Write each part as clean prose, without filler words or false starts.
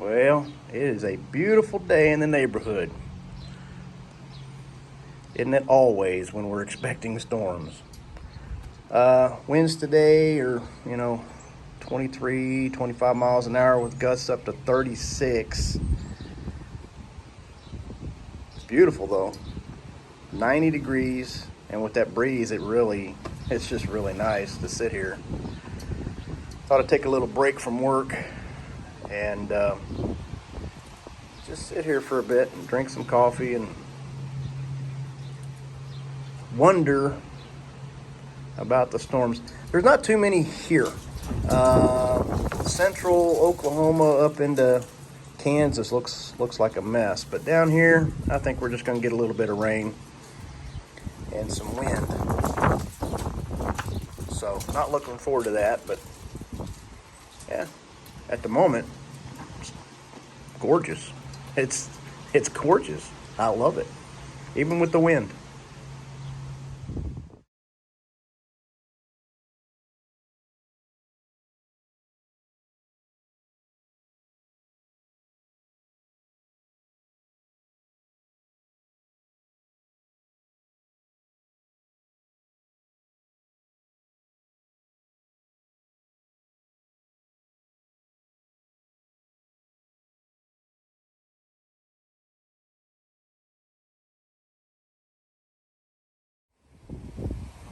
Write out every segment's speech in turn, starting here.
Well, it is a beautiful day in the neighborhood. Isn't it always when we're expecting storms? Winds today are, 23, 25 miles an hour with gusts up to 36. It's beautiful though. 90 degrees, and with that breeze, it's just really nice to sit here. Thought I'd take a little break from work and just sit here for a bit and drink some coffee and wonder about the storms. There's not too many here. Central Oklahoma up into Kansas looks like a mess, but down here I think we're just going to get a little bit of rain and some wind. So not looking forward to that, but yeah, at the moment it's gorgeous. It's gorgeous. I love it, even with the wind.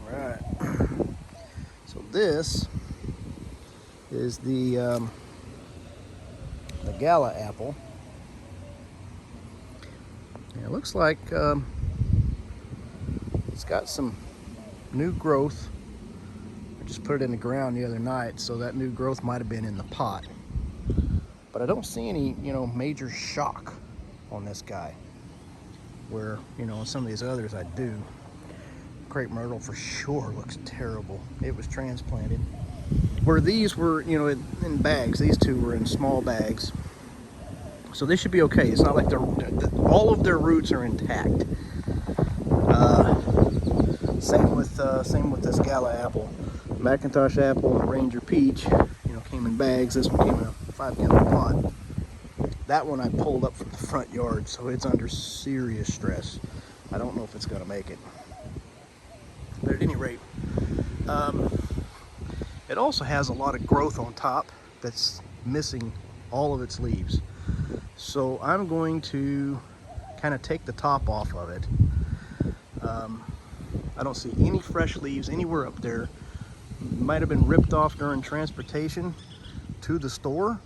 All right. So this is the Gala Apple. And it looks like it's got some new growth. I just put it in the ground the other night, so that new growth might have been in the pot. But I don't see any, major shock on this guy. Where, on some of these others I do. Crape myrtle for sure looks terrible. It was transplanted. Where these were, in bags. These two were in small bags. So they should be okay. It's not like all of their roots are intact. Same with this Gala apple. Macintosh apple and Ranger peach, came in bags. This one came in a 5-gallon pot. That one I pulled up from the front yard, so it's under serious stress. I don't know if it's gonna make it. But at any rate, it also has a lot of growth on top that's missing all of its leaves. So I'm going to kind of take the top off of it. I don't see any fresh leaves anywhere up there. Might have been ripped off during transportation to the store.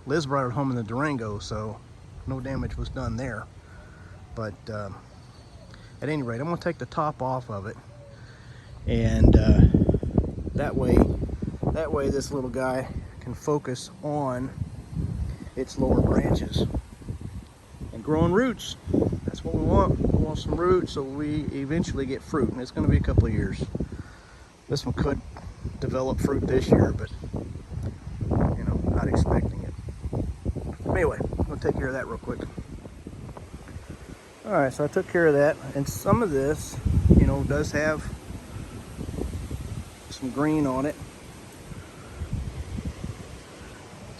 Liz brought it home in the Durango, so no damage was done there. But at any rate, I'm going to take the top off of it, and that way this little guy can focus on its lower branches and growing roots. That's what we want. We want some roots so we eventually get fruit, and it's going to be a couple of years. This one could develop fruit this year, but not expecting it. Anyway, I'm going to take care of that real quick. All right, so I took care of that, and some of this, does have some green on it.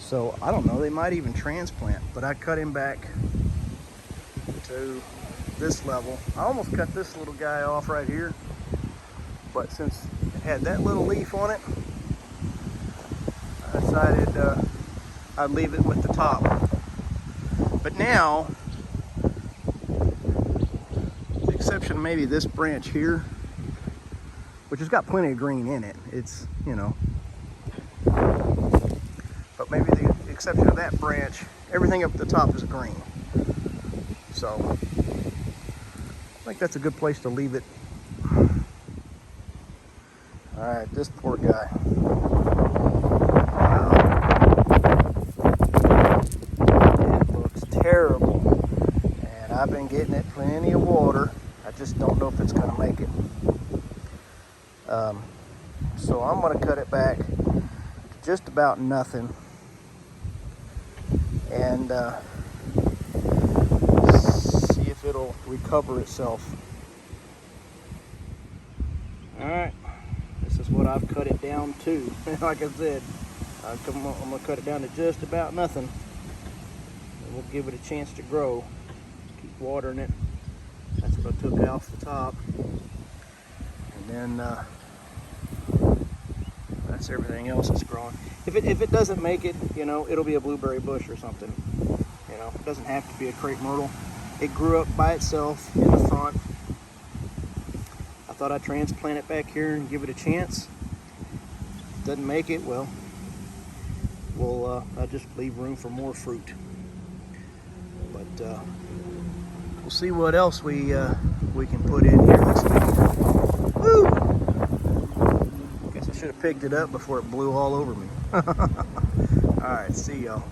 So I don't know, they might even transplant, but I cut him back to this level. I almost cut this little guy off right here, but since it had that little leaf on it, I decided I'd leave it with the top. But now, with the exception of maybe this branch here, which has got plenty of green in it, it's, but maybe the exception of that branch, everything up at the top is green. So I think that's a good place to leave it. All right, this poor guy. It looks terrible, and I've been getting it plenty of water. I just don't know if it's going to make it. So I'm going to cut it back to just about nothing, and see if it'll recover itself. All right, this is what I've cut it down to. Like I said, I'm gonna cut it down to just about nothing. And we'll give it a chance to grow. Keep watering it. That's what I took off the top. And then that's everything else that's growing. If it doesn't make it, you know, it'll be a blueberry bush or something. You know, it doesn't have to be a crepe myrtle. It grew up by itself in the front. I thought I'd transplant it back here and give it a chance. Doesn't make it, well, I'll just leave room for more fruit. But we'll see what else we can put in here this week. Woo! Guess I should have picked it up before it blew all over me. All right, see y'all.